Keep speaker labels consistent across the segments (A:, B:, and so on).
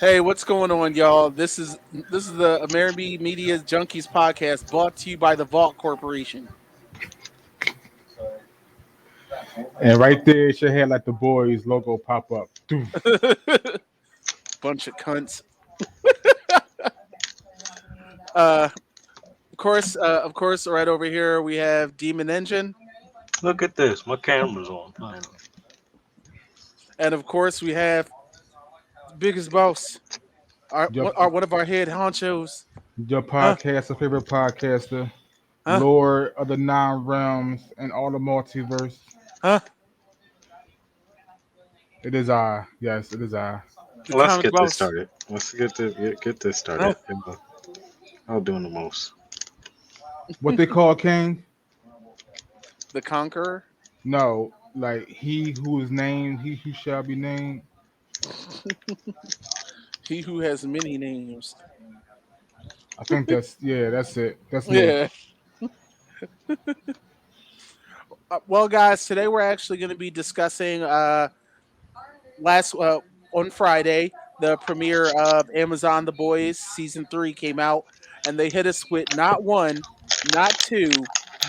A: Hey, what's going on, y'all? This is the Amerime Media Junkies podcast, brought to you by the Vault Corporation.
B: And right there, it should have like the boys logo pop up. Doof.
A: Bunch of cunts. Of course, right over here we have Demon Engine,
C: Look at this. My camera's on.
A: and of course we have Biggest Boss,
B: Your,
A: one of our head honchos.
B: your
A: Huh?
B: podcaster, favorite podcaster,
A: Huh?
B: Lord of the Nine Realms and all the multiverse.
A: Huh?
B: It is I. Yes, it is I.
A: The
C: Let's
A: comic
C: get this
A: boss.
C: started. Let's get this
A: Huh?
C: started. I'm doing the most.
B: What they call King?
A: The Conqueror.
B: No, like he who is named, he who shall be named.
A: He who has many names.
B: I think that's it. That's me.
A: Yeah. Well, guys, today we're actually going to be discussing last on Friday, the premiere of Amazon The Boys season 3 came out, and they hit us with not one, not two,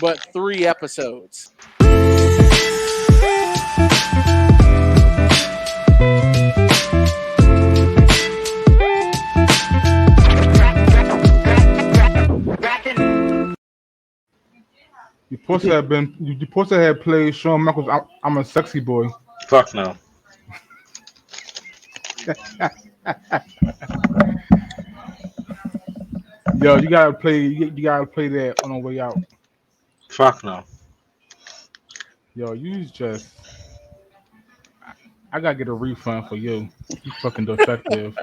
A: but 3 episodes.
B: You supposed to have played Shawn Michaels. I'm a sexy boy.
C: Fuck no.
B: Yo, you gotta play that on the way out.
C: Fuck no.
B: Yo, you just I gotta get a refund for you. You fucking defective.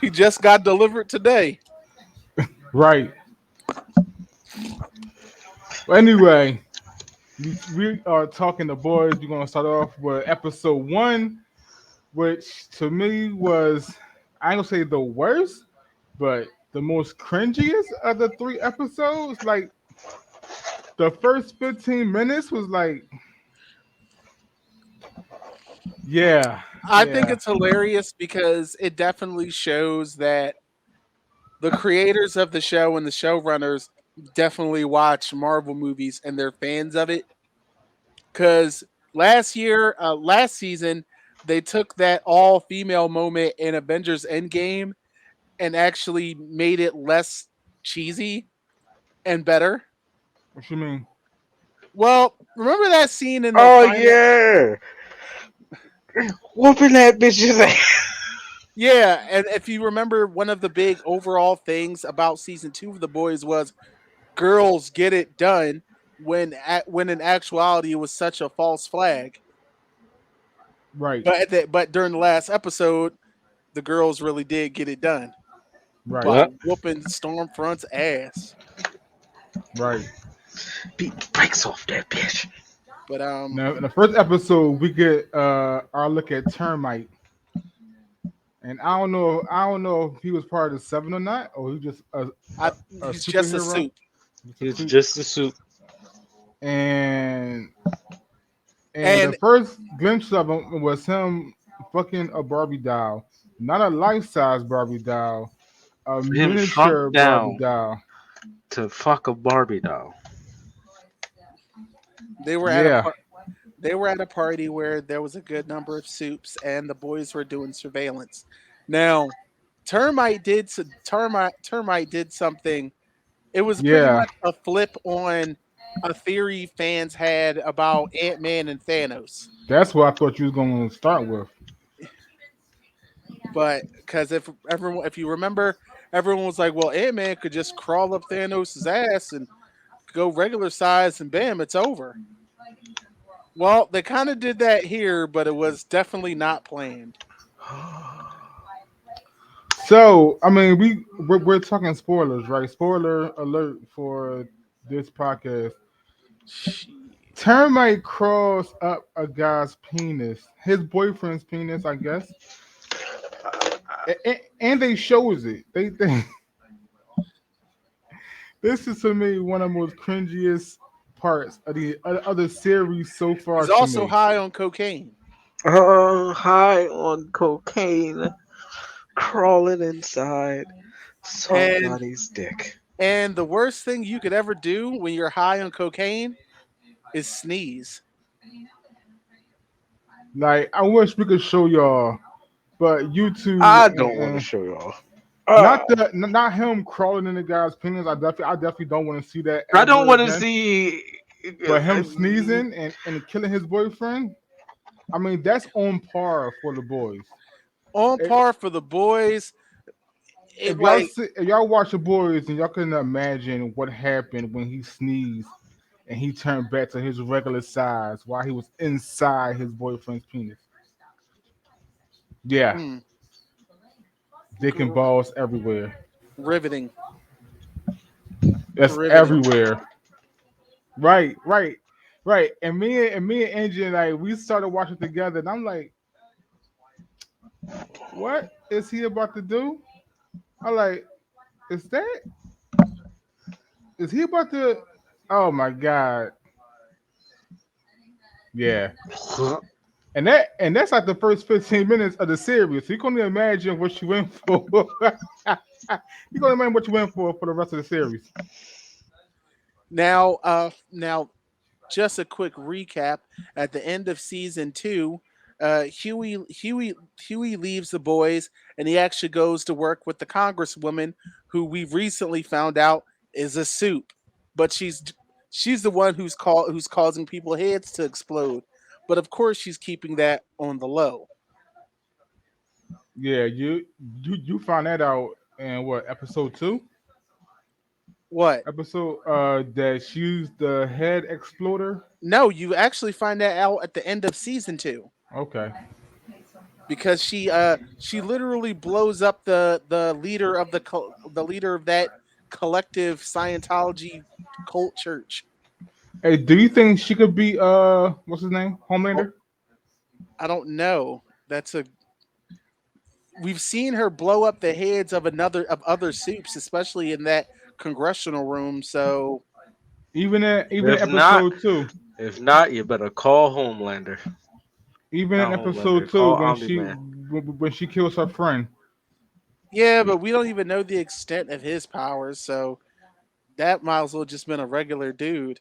A: He just got delivered today.
B: Right. Well, anyway, we are talking the boys. We're gonna start off with episode 1, which to me was, I ain't gonna say the worst, but the most cringiest of the 3 episodes. Like the first 15 minutes was like, yeah,
A: I think
B: yeah,
A: it's hilarious because it definitely shows that the creators of the show and the showrunners definitely watch Marvel movies and they're fans of it. Because last season, they took that all female moment in Avengers Endgame and actually made it less cheesy and better.
B: what you mean?
A: Well, remember that scene in the
C: Oh
A: final?
C: yeah. Whooping that bitch's ass.
A: Yeah, and if you remember, one of the big overall things about season 2 of The Boys was girls get it done when in actuality it was such a false flag.
B: Right,
A: But during the last episode, the girls really did get it done
B: right,
A: by
C: What?
A: whooping Stormfront's ass.
B: right.
C: Beat the brakes off that bitch.
A: But
B: Now in the first episode, we get our look at Termite. And I don't know if he was part of the Seven or not, or he just a
A: he's just a
B: superhero.
A: suit.
B: Just a
C: It's
B: suit.
C: just a suit.
B: And the
A: And
B: first glimpse of him was him fucking a Barbie doll, not a life size Barbie doll, a
C: Him shrunk
B: miniature Barbie
C: down
B: doll.
C: to fuck a Barbie doll.
A: they were at a
B: Yeah,
A: par- they were at a party where there was a good number of soups, and the boys were doing surveillance. Now, Termite did something. It was pretty
B: yeah.
A: much a flip on a theory fans had about Ant Man and Thanos.
B: That's what I thought you was gonna start with.
A: But because if you remember, everyone was like, "Well, Ant Man could just crawl up Thanos' ass and go regular size, and bam, it's over." Well, they kind of did that here, but it was definitely not planned.
B: So I mean, we're talking spoilers, right? Spoiler alert for this podcast.
A: Shit.
B: Termite crawls up a guy's penis, his boyfriend's penis, I guess, and they shows it. They this is to me one of the most cringiest parts of the other series so far
A: He's
B: to
A: also
B: me.
A: high on cocaine.
C: High on cocaine, crawling inside
A: And
C: somebody's dick.
A: and the worst thing you could ever do when you're high on cocaine is sneeze.
B: Like I wish we could show y'all, but YouTube
C: I don't want to show y'all.
B: not
C: Oh,
B: not him crawling in the guy's penis. I definitely don't want to see that
C: I don't
B: ever
C: want to
B: again.
C: see.
B: But him sneezing and killing his boyfriend, I mean that's on par for the boys.
A: On
B: If,
A: par for the boys. It
B: if y'all
A: like
B: see, if y'all watch the boys and y'all can imagine what happened when he sneezed and he turned back to his regular size while he was inside his boyfriend's penis. Yeah,
A: mm,
B: dick and balls everywhere.
A: riveting,
B: That's
A: riveting.
B: everywhere. Right, right, right. And me and Angie like we started watching together, and I'm like, what is he about to do? I like, is that? Is he about to? Oh my god, yeah. And that's like the first 15 minutes of the series. So you can only imagine what you went for. You can imagine what you went for the rest of the series.
A: Now, just a quick recap. At the end of season two, Huey leaves the boys, and he actually goes to work with the congresswoman, who we recently found out is a soup, but she's the one who's causing people heads to explode. But of course, she's keeping that on the low.
B: Yeah, you found that out in what episode two?
A: What?
B: Episode that she used the head exploder.
A: No, you actually find that out at the end of season two.
B: Okay.
A: Because she literally blows up the leader of the leader of that collective Scientology cult church.
B: Hey, do you think she could be what's his name?
A: Oh,
B: Homelander?
A: I don't know. That's a We've seen her blow up the heads of other soups, especially in that congressional room. So
B: Even in
C: if not,
B: episode two.
C: you better call Homelander.
B: Even in
C: Not
B: episode
C: Homelander.
B: two
C: Call
B: when
C: Omni
B: she
C: Man.
B: when she kills her friend.
A: yeah, but we don't even know the extent of his powers. So that might as well just been a regular dude.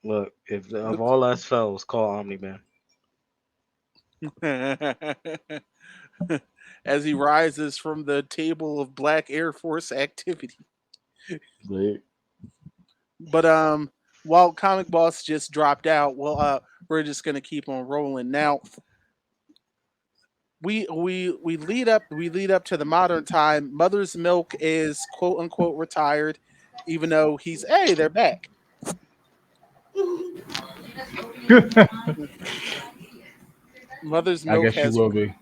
C: Look, if of all else fails, call Omni Man.
A: As he rises from the table of Black Air Force activity.
C: Right.
A: But while Comic Boss just dropped out, well, we're just gonna keep on rolling. Now we lead up to the modern time. Mother's Milk is quote unquote retired, even though they're back. Mother's
B: I
A: Milk
B: guess she
A: has
B: will be.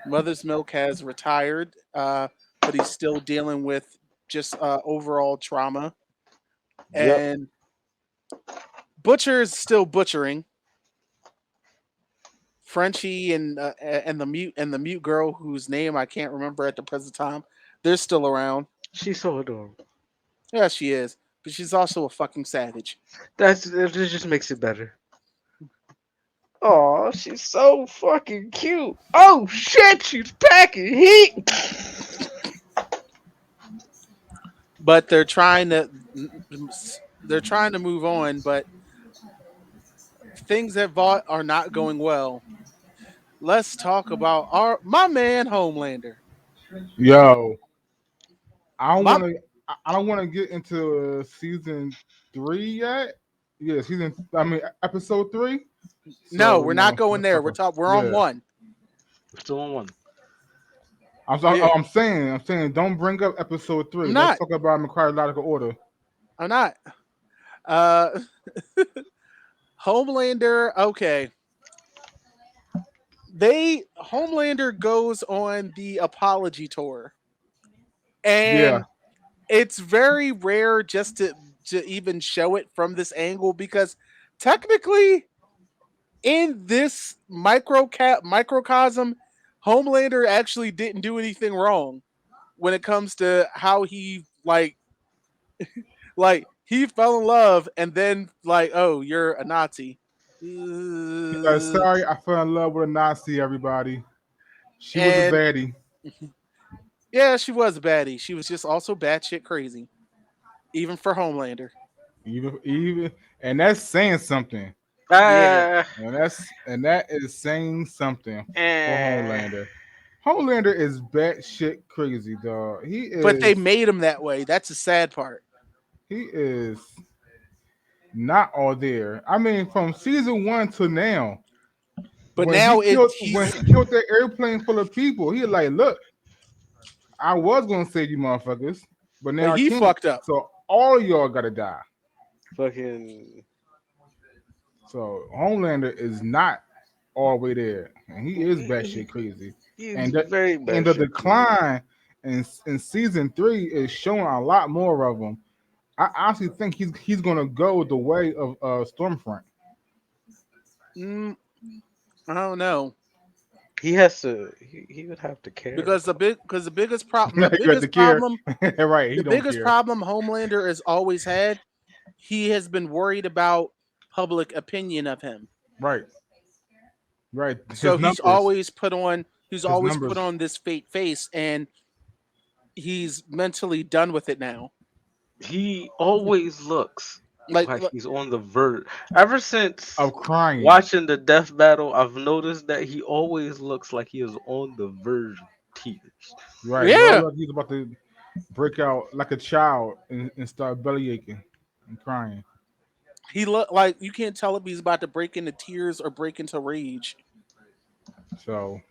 A: Mother's Milk has retired, but he's still dealing with just overall trauma.
C: Yep.
A: And Butcher is still butchering. Frenchie and the mute girl whose name I can't remember at the present time, they're still around.
C: She's so adorable.
A: Yeah, she is, but she's also a fucking savage.
C: That just makes it better. Oh, she's so fucking cute. Oh shit, she's packing heat.
A: But they're trying to move on, but things at Vought are not going well. Let's talk about our my man Homelander.
B: Yo, I don't
A: My
B: want to. I don't want to get into season three yet. Yeah, season. I mean, episode three.
A: No,
B: So
A: we're not going
B: let's
A: there.
B: talk.
A: We're on
B: Yeah,
A: one.
C: We're still on one.
A: Yeah,
B: I'm saying, don't bring up episode
A: I'm
B: three. Let's
A: not.
B: talk about in chronological order.
A: I'm not. Uh, Homelander. Okay, they Homelander goes on the apology tour,
B: Yeah,
A: and it's very rare just to even show it from this angle because technically in this microcosm, Homelander actually didn't do anything wrong when it comes to how he like he fell in love, and then like, oh, you're a Nazi.
B: Sorry, I fell in love with a Nazi. Everybody, she was a
A: And
B: baddie.
A: yeah, she was a baddie. She was just also batshit crazy, even for Homelander.
B: Even, and that's saying something.
A: Yeah,
C: Uh,
B: And that is saying something for
C: eh.
B: Homelander. Homelander is batshit crazy, dog.
A: but they made him that way. That's the sad part.
B: He is not all there. I mean, from season one to now,
A: But now it
B: when
A: he's
B: he killed that airplane full of people, he like, look, I was gonna save you motherfuckers, but
A: but
B: now I
A: he
B: can't.
A: fucked up.
B: So all y'all gotta die.
C: Fucking.
B: So Homelander is not all the way there, and he is batshit
C: He,
B: crazy.
C: he's
B: And the
C: very
B: and
C: bad
B: the
C: shit crazy.
B: decline in season three is showing a lot more of him. I honestly think he's gonna go the way of Stormfront.
A: Mm, I don't know
C: He has to. He would have to care.
A: because the biggest problem
B: You have to care, right? He
A: the
B: don't
A: biggest
B: care,
A: problem Homelander has always had, he has been worried about public opinion of him.
B: right? Right.
A: So he's
B: His
A: always put
B: numbers.
A: on this fake face, and he's mentally done with it now.
C: He always looks
A: Like
C: like he's on the verge. Ever since
B: Of crying,
C: watching the death battle, I've noticed that he always looks like he is on the verge of tears.
B: right? You all
A: yeah,
B: look, he's about to break out like a child and start belly aching and crying.
A: he look like you can't tell if he's about to break into tears or break into rage.
B: So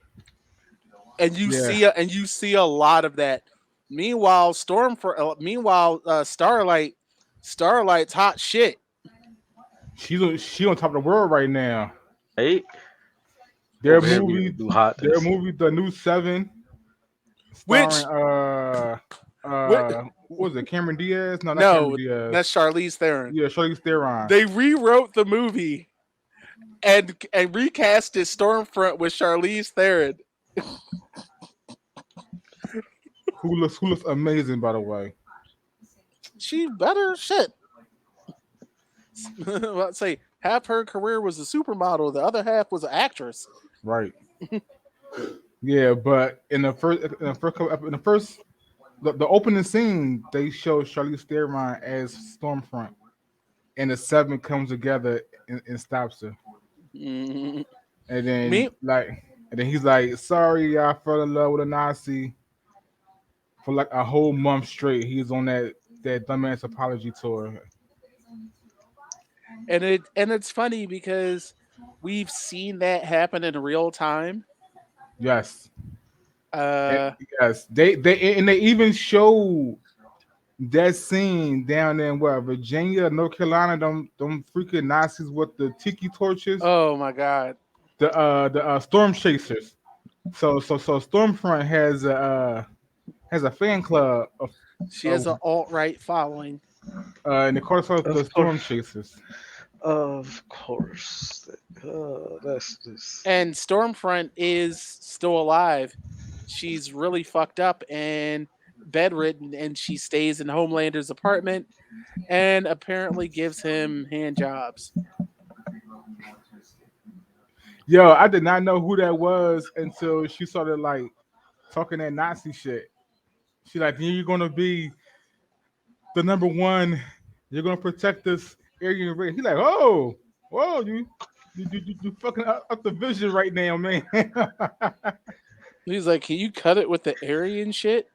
A: And
B: yeah,
A: you see a lot of that. Meanwhile, Starlight's hot shit.
B: she on top of the world right now.
C: Right?
B: Their
C: Over here being
B: movie,
C: do hotness.
B: The new Seven, starring
A: Which wh-
B: what was it, Cameron Diaz? No, not Cameron
A: no,
B: Diaz.
A: that's Charlize Theron.
B: Yeah, Charlize Theron,
A: They rewrote the movie and recasted Stormfront with Charlize Theron.
B: who looks amazing by the way.
A: She better shit. Let's say half her career was a supermodel, the other half was an actress.
B: Right. Yeah, but in the first the opening scene, they show Charlize Theron as Stormfront, and the Seven comes together and stops her.
A: Mm,
B: And
A: Me,
B: then he's like, "Sorry, I fell in love with a Nazi." For like a whole month straight, he's on that dumbass apology tour.
A: and it's funny because we've seen that happen in real time.
B: Yes, and,
A: Uh,
B: yes. They even show that scene down there in what, Virginia, North Carolina, them freaking Nazis with the tiki torches,
A: oh my god,
B: the storm chasers. So Stormfront has a fan club
A: she has
B: of
A: an alt right following,
B: and they call themselves the
C: Of
B: Storm
C: course.
B: Chasers.
C: Of course. That's just.
A: and Stormfront is still alive. She's really fucked up and bedridden, and she stays in Homelander's apartment and apparently gives him hand jobs.
B: Yo, I did not know who that was until she started like talking that Nazi shit. She like, you're gonna be the number one. You're gonna protect this Aryan race. He like, oh, whoa, you fucking up the vision right now, man.
A: He's like, "Can you cut it with the Aryan shit?"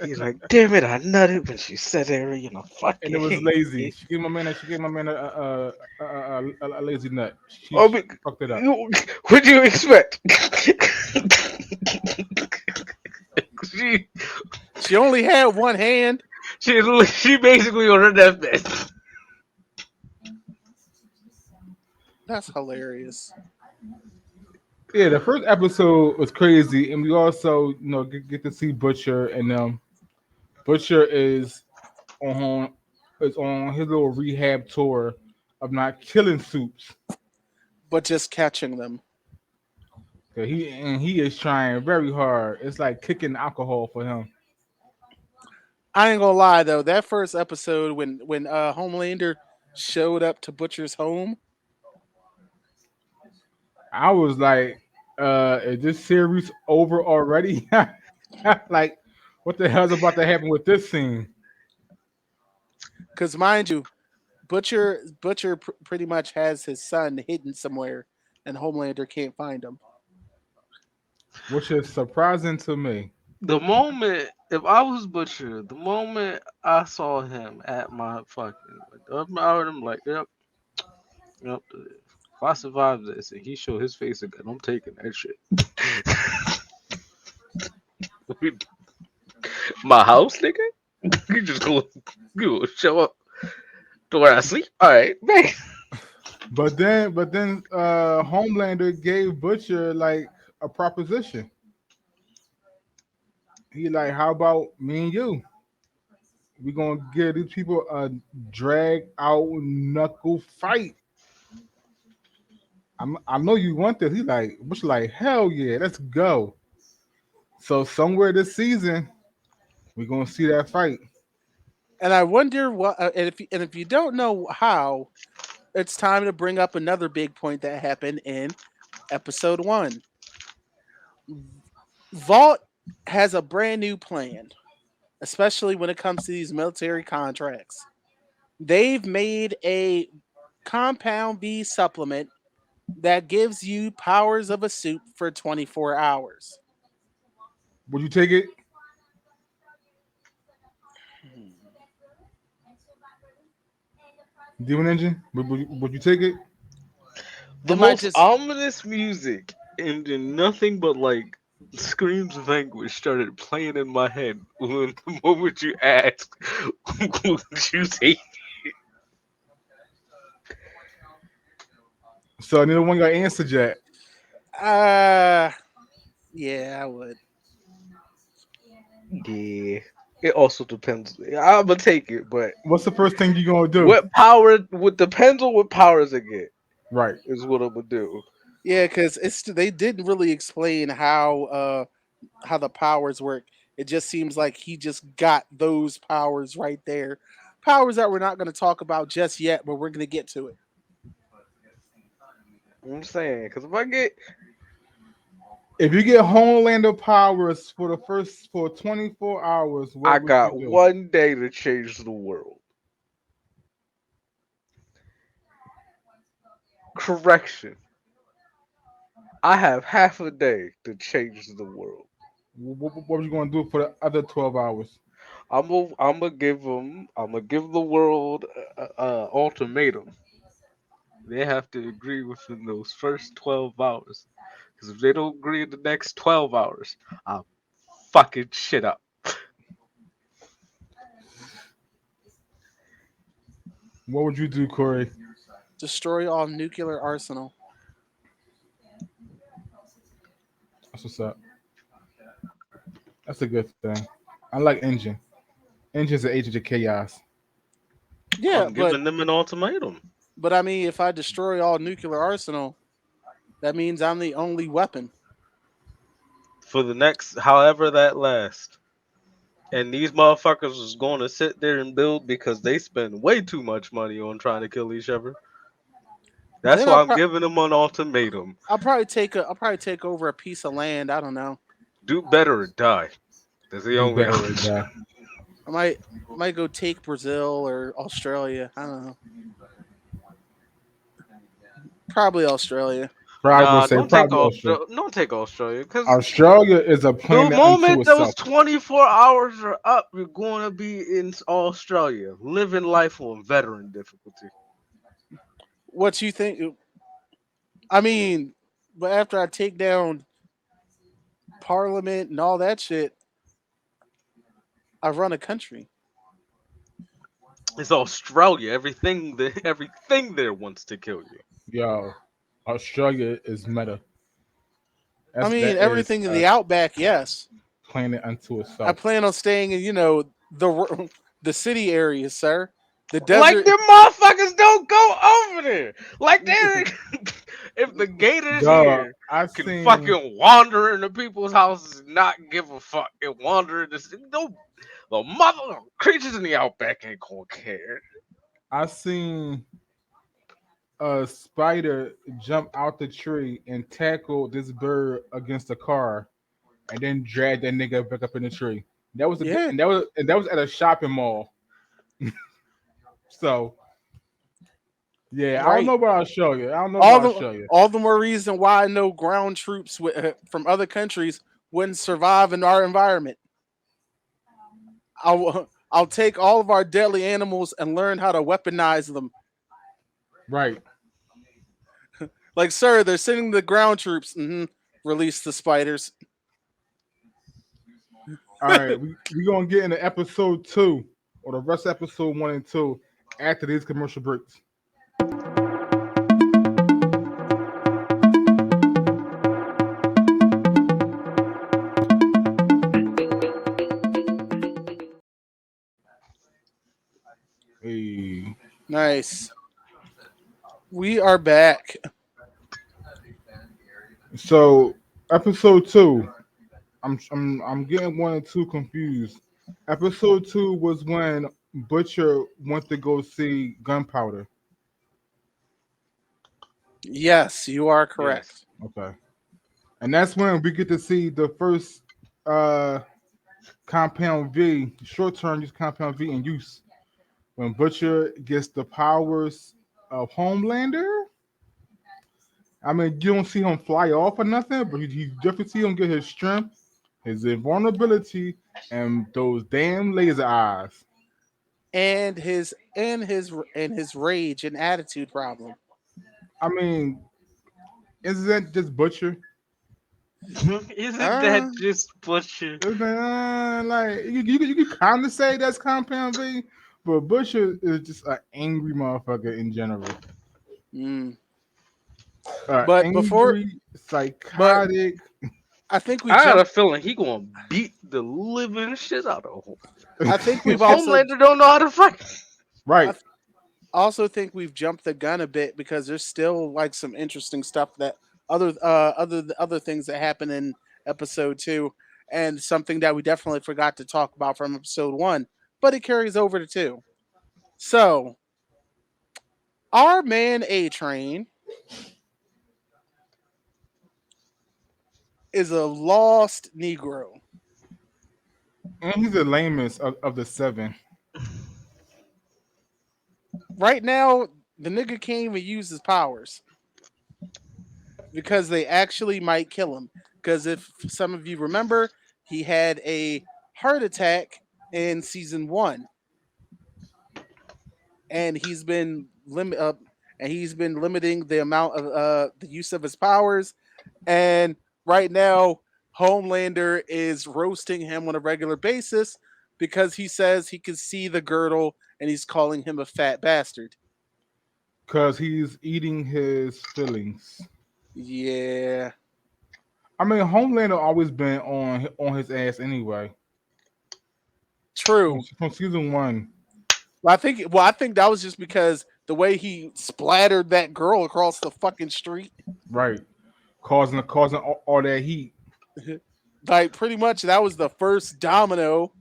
C: He's like, damn it, I nutted when she said Arian. I
B: And it
C: fucking
B: was
C: hate
B: lazy.
C: it.
B: She gave my man a lazy nut.
C: Oh,
B: She
C: but
B: fucked it up.
C: what do you expect? she,
A: She only had one hand.
C: she basically on her deathbed.
A: That's hilarious.
B: Yeah, the first episode was crazy, and we also, get to see Butcher, and Butcher on is on his little rehab tour of not killing soups.
A: But just catching them.
B: He is trying very hard. It's like kicking alcohol for him.
A: I ain't gonna lie though, that first episode when Homelander showed up to Butcher's home,
B: I was like, is this series over already? Like, what the hell's about to happen with this scene?
A: because mind you, Butcher pretty much has his son hidden somewhere, and Homelander can't find him.
B: Which is surprising to me.
C: The moment, if I was Butcher, the moment I saw him at my fucking, I'm like, yep, yep. If I survive this and he show his face again, I'm taking that shit. My house, nigga. You just go, you show up to where I sleep. All right, man.
B: But then, Homelander gave Butcher like a proposition. He like, how about me and you? We gonna give these people a drag out knuckle fight. I know you want this. He like, Butcher like, hell yeah, let's go. So somewhere this season, we gonna see that fight.
A: And I wonder what, and if you don't know how, it's time to bring up another big point that happened in episode one. Vault has a brand new plan, especially when it comes to these military contracts. They've made a compound B supplement that gives you powers of a suit for 24 hours.
B: Would you take it, Demon Engine? Would you take it?
C: The
A: It might
C: most
A: just,
C: ominous music and then nothing but like screams of anguish started playing in my head when the moment you asked, would you take?
B: So neither one got answered yet.
A: uh, yeah, I would.
C: Yeah. It also depends. I'm gonna take it, but
B: What's the first thing you gonna do?
C: what power? What depends on what powers I get
B: Right.
C: is what I'm gonna do.
A: Yeah, because they didn't really explain how the powers work. It just seems like he just got those powers right there. Powers that we're not going to talk about just yet, but we're going to get to it.
C: I'm saying, because if I get,
B: If you get Homelander powers for the first for 24 hours,
C: I
B: what would you
C: got
B: do?
C: 1 day to change the world. Correction. I have half a day to change the world.
B: What are you gonna do for the other 12 hours?
C: I'm gonna give the world a ultimatum. They have to agree within those first 12 hours. Because if they don't agree in the next 12 hours, I'll fucking shit up.
B: What would you do, Corey?
A: Destroy all nuclear arsenal.
B: That's what's up. That's a good thing. I like Engine. Engine's an agent of chaos.
A: Yeah,
C: I'm giving them an ultimatum.
A: but I mean, if I destroy all nuclear arsenal, that means I'm the only weapon.
C: For the next however that lasts. And these motherfuckers is going to sit there and build because they spend way too much money on trying to kill each other. That's
A: Then
C: why I'm giving them an ultimatum.
A: I'll probably take over a piece of land. I don't know.
C: Do better or die. That's the
B: Do
C: only
B: better with
C: option.
B: that.
A: I might go take Brazil or Australia. I don't know. Probably Australia.
B: Probably would
C: Nah,
B: say
C: don't take
B: probably Australia.
C: Australia. Don't take Australia, because
B: Australia is a
C: the
B: planet unto
C: moment those
B: itself.
C: 24 hours are up, you're going to be in Australia, living life on veteran difficulty.
A: What you think? I mean, but after I take down Parliament and all that shit, I run a country.
C: It's Australia. Everything there wants to kill you.
B: Yo, Australia is meta.
A: I mean,
B: That is
A: everything in
B: a
A: the outback, yes.
B: planet unto
A: I
B: itself.
A: plan on staying in, the city areas, sir. The
C: Like
A: desert.
C: them motherfuckers don't go over there. Like they, if the gators
B: Dog,
C: here
B: I
C: can
B: seen
C: fucking wander into people's houses and not give a fuck and wander in this, no. The mother creatures in the outback ain't gonna care.
B: I seen a spider jump out the tree and tackle this bird against a car, and then drag that nigga back up in the tree. That was a good,
A: Yeah,
B: and that was at a shopping mall. So yeah, I don't
A: right.
B: know, but I'll show you. I don't know, but
A: All
B: I'll
A: the
B: show you.
A: all the more reason why I know ground troops from other countries wouldn't survive in our environment. I'll take all of our deadly animals and learn how to weaponize them.
B: Right.
A: Like, sir, they're sending the ground troops. Release the spiders.
B: All right, we gonna get into episode two or the rest of episode one and two after these commercial breaks. Hey.
A: Nice. We are back.
B: So episode two, I'm getting one and two confused. Episode two was when Butcher went to go see Gunpowder.
A: Yes, you are
C: Yes.
A: correct.
B: Okay, and that's when we get to see the first uh compound V, short term use compound V in use. When Butcher gets the powers of Homelander. I mean, you don't see him fly off or nothing, but you definitely see him get his strength, his invulnerability, and those damn laser eyes.
A: And his rage and attitude problem.
B: I mean, isn't that just Butcher?
C: Isn't that
A: Uh,
C: just butcher?
B: Isn't like you can kind of say that's Compound V, but Butcher is just an angry motherfucker in general.
A: mm. But before,
B: Angry,
A: but
B: psychotic.
A: I think we
C: I got a
A: jumped.
C: feeling he gonna beat the living shit out of him.
A: I think we've
C: Cause
A: also.
C: Homelander don't know how to fight.
A: I
B: Right.
A: also think we've jumped the gun a bit because there's still like some interesting stuff that other things that happen in episode two, and something that we definitely forgot to talk about from episode one, but it carries over to two. So our man A Train is a lost Negro.
B: And he's the lamest of the seven.
A: Right now, the nigga can't even use his powers because they actually might kill him. Because if some of you remember, he had a heart attack in season one, and he's been limiting the amount of the use of his powers. And right now, Homelander is roasting him on a regular basis because he says he can see the girdle, and he's calling him a fat bastard.
B: Because he's eating his feelings.
A: Yeah,
B: I mean, Homelander always been on his ass anyway.
A: true.
B: From season one,
A: I think that was just because the way he splattered that girl across the fucking street.
B: right? Causing all that heat.
A: Like, pretty much that was the first domino.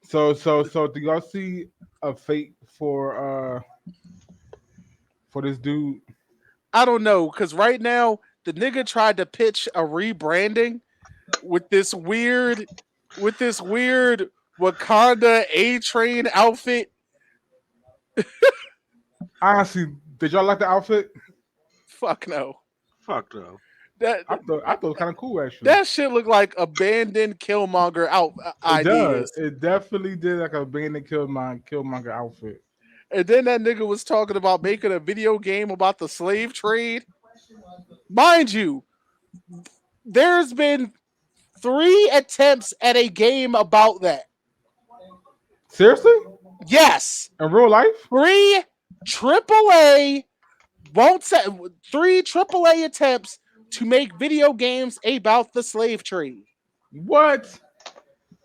B: So do y'all see a fate for this dude?
A: I don't know, because right now the nigga tried to pitch a rebranding with this weird Wakanda A Train outfit.
B: Honestly, did y'all like the outfit?
A: Fuck no.
C: Fuck no.
A: That
B: I thought it was kind of cool actually.
A: that shit looked like abandoned Killmonger out
B: It does.
A: ideas.
B: It definitely did like a bandit Killmonger outfit.
A: And then that nigga was talking about making a video game about the slave trade. Mind you, there's been 3 attempts at a game about that.
B: Seriously?
A: Yes,
B: In real life?
A: 3 AAA won't say 3 AAA attempts to make video games about the slave trade.
B: What?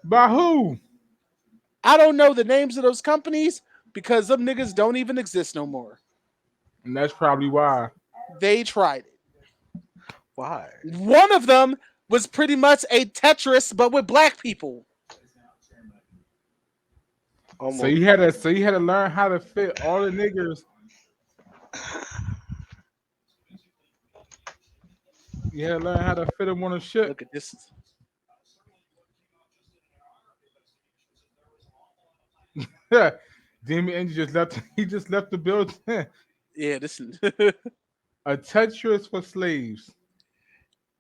B: By who?
A: I don't know the names of those companies because them niggas don't even exist no more.
B: And that's probably why.
A: They tried it.
C: Why?
A: One of them was pretty much a Tetris but with black people.
C: Almost.
B: So you had to learn how to fit all the niggers. You had to learn how to fit them on a ship.
A: Look at this.
B: Demon Angel just left. He just left the building.
A: Yeah, this is
B: A Tetris for slaves.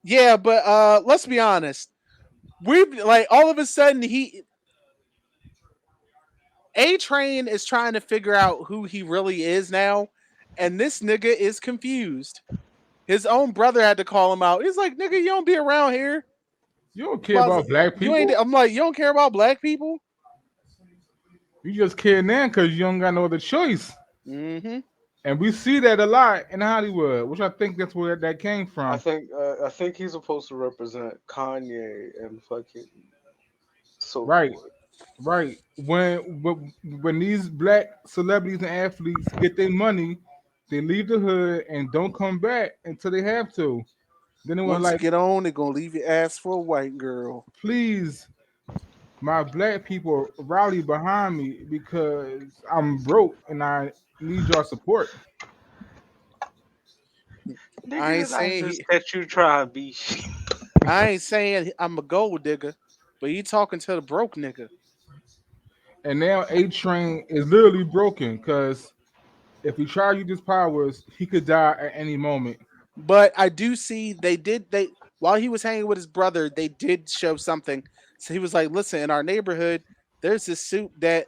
A: yeah, but let's be honest. We like all of a sudden he A Train is trying to figure out who he really is now, and this nigga is confused. His own brother had to call him out. He's like, "Nigga, you don't be around here."
B: You don't care about black
A: You ain't.
B: people.
A: I'm like, you don't care about black people.
B: You just care now because you don't got no other choice.
A: Mm-hmm.
B: And we see that a lot in Hollywood, which I think that's where that came
C: I
B: from.
C: think I think he's supposed to represent Kanye and fucking Soldier
B: Right,
C: Boy.
B: right. When these black celebrities and athletes get their money, they leave the hood and don't come back until they have to. Then they were
A: Once you
B: like,
A: get on, they're gonna leave your ass for a white girl.
B: please, my black people rally behind me because I'm broke and I need your support.
A: I
C: Nigga,
A: ain't
C: did I
A: saying
C: just catch you trying to be shit?
A: I ain't saying I'm a gold digger, but you talking to the broke nigga.
B: And now A Train is literally broken because if he tried to use his powers, he could die at any moment.
A: But I do see they while he was hanging with his brother, they did show something. So he was like, "Listen, in our neighborhood, there's this suit that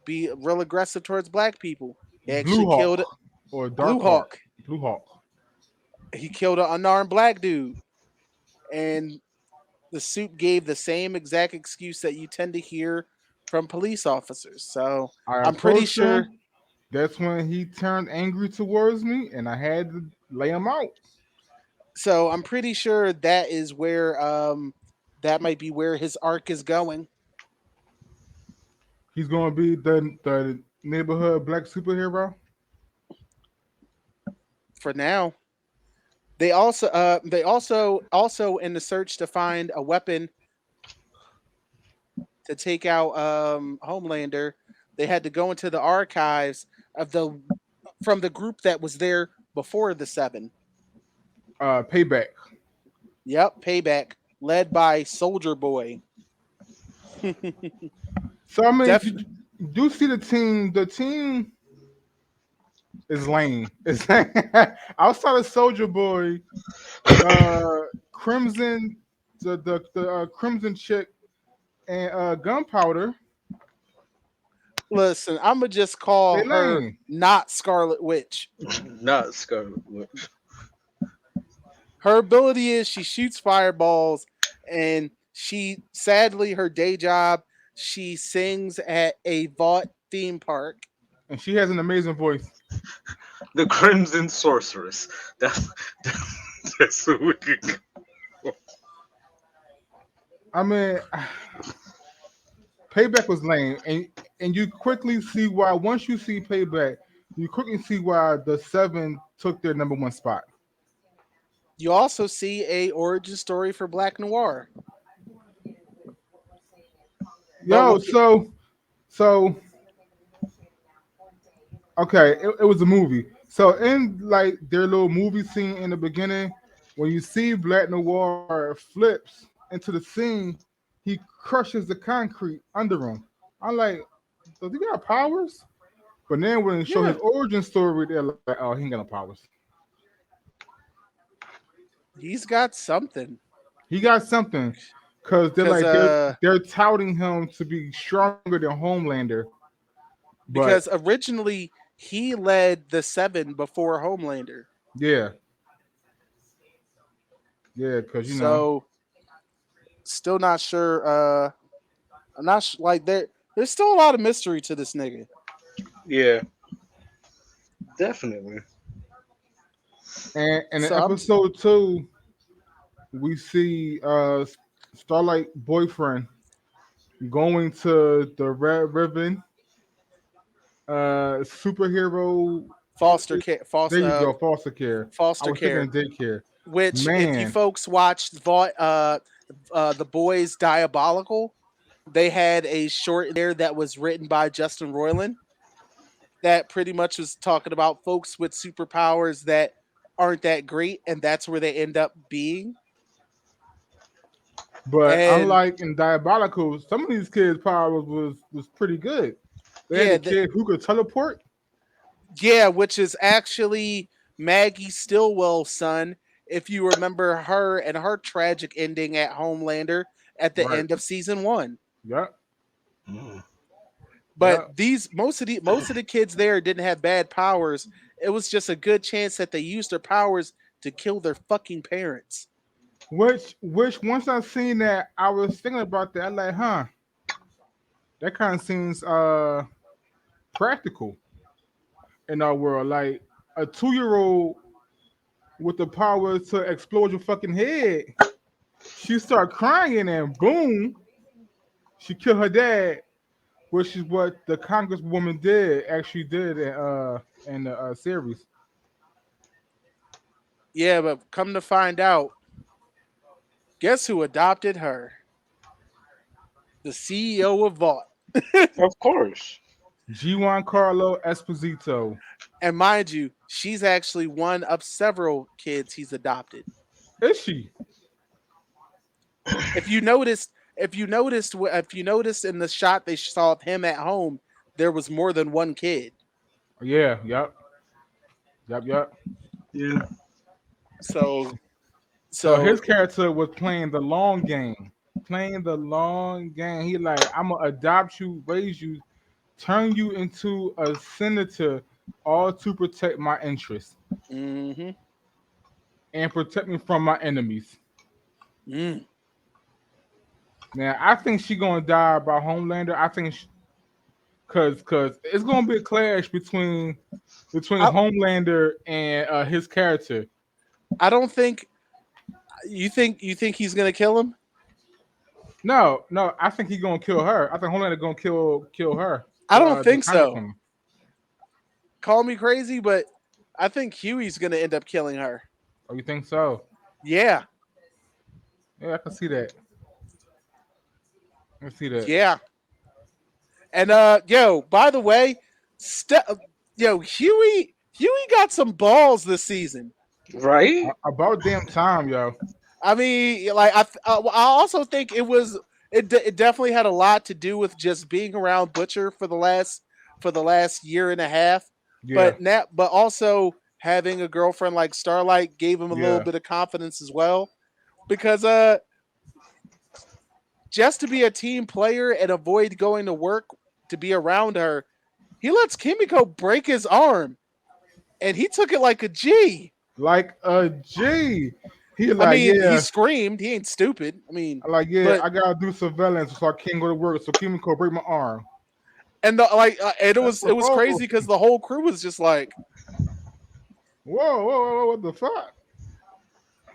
A: be real aggressive towards black people. He
B: Blue
A: actually killed
B: Hawk or
A: Blue
B: Dark Hawk.
A: Hawk.
B: Blue Hawk.
A: He killed an unarmed black dude, and the suit gave the same exact excuse that you tend to hear from police officers. So
B: I
A: I'm pretty
B: approached
A: sure.
B: him. That's when he turned angry towards me, and I had to lay him out.
A: So I'm pretty sure that is where that might be where his arc is going
B: He's going to be the neighborhood black superhero.
A: for now. They also in the search to find a weapon to take out Homelander, they had to go into the archives of the from the group that was there before the seven.
B: Payback.
A: Yep, payback, led by Soldier Boy.
B: So I mean,
A: Def
B: you do see the team. The team is lame. It's outside of Soldier Boy, uh, Crimson, the Crimson chick, and Gunpowder.
A: Listen, I'm gonna just
B: They
A: call her
B: lame.
A: not Scarlet Witch.
C: Not Scarlet Witch.
A: Her ability is she shoots fireballs, and she sadly her day job she sings at a vault theme park.
B: And she has an amazing voice.
C: The Crimson Sorceress. That's that's what we could go.
B: I mean, Payback was lame, and you quickly see why. Once you see Payback, you quickly see why the Seven took their number one spot.
A: You also see a origin story for Black Noir, but
B: Yo, so okay, it was a movie. So in like their little movie scene in the beginning, when you see Black Noir flips into the scene, he crushes the concrete under him. I'm like, does he got powers? But then when they show
A: yeah,
B: his origin story, they're like, oh, he ain't got no powers.
A: he's got something.
B: He got something because they're
A: Cause
B: like they're touting him to be stronger than Homelander, but
A: because originally he led the seven before Homelander.
B: yeah, yeah, because
A: So still not sure. I'm not like there's still a lot of mystery to this nigga.
C: Yeah, definitely.
B: and in
A: So I'm
B: episode two, we see Starlight boyfriend going to the Red Ribbon superhero.
A: foster care,
B: There you go, foster care. I
A: foster
B: was thinking
A: care.
B: of daycare.
A: which if you
B: Man,
A: folks watched The Boys Diabolical, they had a short in there that was written by Justin Roiland that pretty much was talking about folks with superpowers that aren't that great, and that's where they end up being.
B: but
A: And
B: unlike in Diabolical, some of these kids' powers was pretty good. They had
A: yeah,
B: a kid who could teleport.
A: yeah, which is actually Maggie Stillwell's son. If you remember her and her tragic ending at Homelander at the
B: Right.
A: end of season one.
B: Yep.
C: Mm.
B: Yep.
A: But these most of the kids there didn't have bad powers. It was just a good chance that they used their powers to kill their fucking parents.
B: Which once I seen that, I was thinking about that. I like, huh? That kind of seems practical in our world. Like a 2 year old with the power to explode your fucking head. She start crying and boom, she killed her dad, which is what the congresswoman actually did in the series.
A: Yeah, but come to find out, guess who adopted her? The CEO of Vought.
C: Of course.
B: Giancarlo Esposito.
A: And mind you, she's actually one of several kids he's adopted.
B: Is she?
A: If you noticed, if you noticed in the shot they saw of him at home, there was more than one kid.
B: Yeah, yep. Yep, yep.
C: Yeah.
A: So,
B: So
A: so
B: his character was playing the long game. Playing the long game. He like, I'm gonna adopt you, raise you, turn you into a senator, all to protect my interests
A: mm-hmm,
B: and protect me from my enemies.
A: mm.
B: Now I think she gonna die by Homelander. I think cause it's gonna be a clash between
A: I,
B: Homelander and his character.
A: I don't think you think he's gonna kill him.
B: No, no, I think he gonna kill her. I think Homelander gonna kill her,
A: I don't
B: the
A: think so.
B: congresswoman.
A: Call me crazy, but I think Huey's gonna end up killing her.
B: Oh, you think so?
A: Yeah,
B: Yeah, I can see that. I can see that.
A: yeah. And yo, by the way, yo, Huey got some balls this season.
C: Right?
B: About damn time, yo.
A: I mean, like I also think it definitely had a lot to do with just being around Butcher for the last year and a half,
B: Yeah,
A: but also having a girlfriend like Starlight gave him a little
B: yeah.
A: bit of confidence as well because just to be a team player and avoid going to work to be around her, he lets Kimiko break his arm and he took it like a G.
B: Like a G. He
A: I
B: like,
A: mean, he
B: yeah,
A: screamed. He ain't stupid. I mean,
B: like, yeah,
A: but
B: I gotta do surveillance so I can't go to work. So Kimiko break my arm.
A: and it was
B: Oh,
A: crazy because the whole crew was just like,
B: whoa, what the fuck?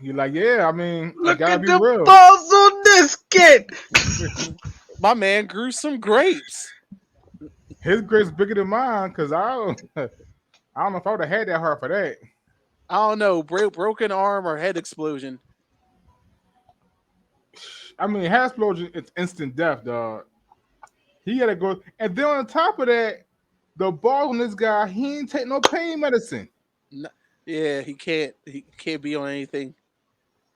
B: He like, yeah, I mean, I
C: Look
B: gotta
C: at
B: be
C: the
B: real.
C: balls on this kid.
A: my man grew some grapes.
B: His grade's bigger than mine, cause I don't know if I would have had that heart for that.
A: I don't know, broken arm or head explosion.
B: I mean, head explosion, it's instant death, dog. He gotta go, and then on top of that, the ball on this guy, he ain't take no pain medicine.
A: N- Yeah, he can't be on anything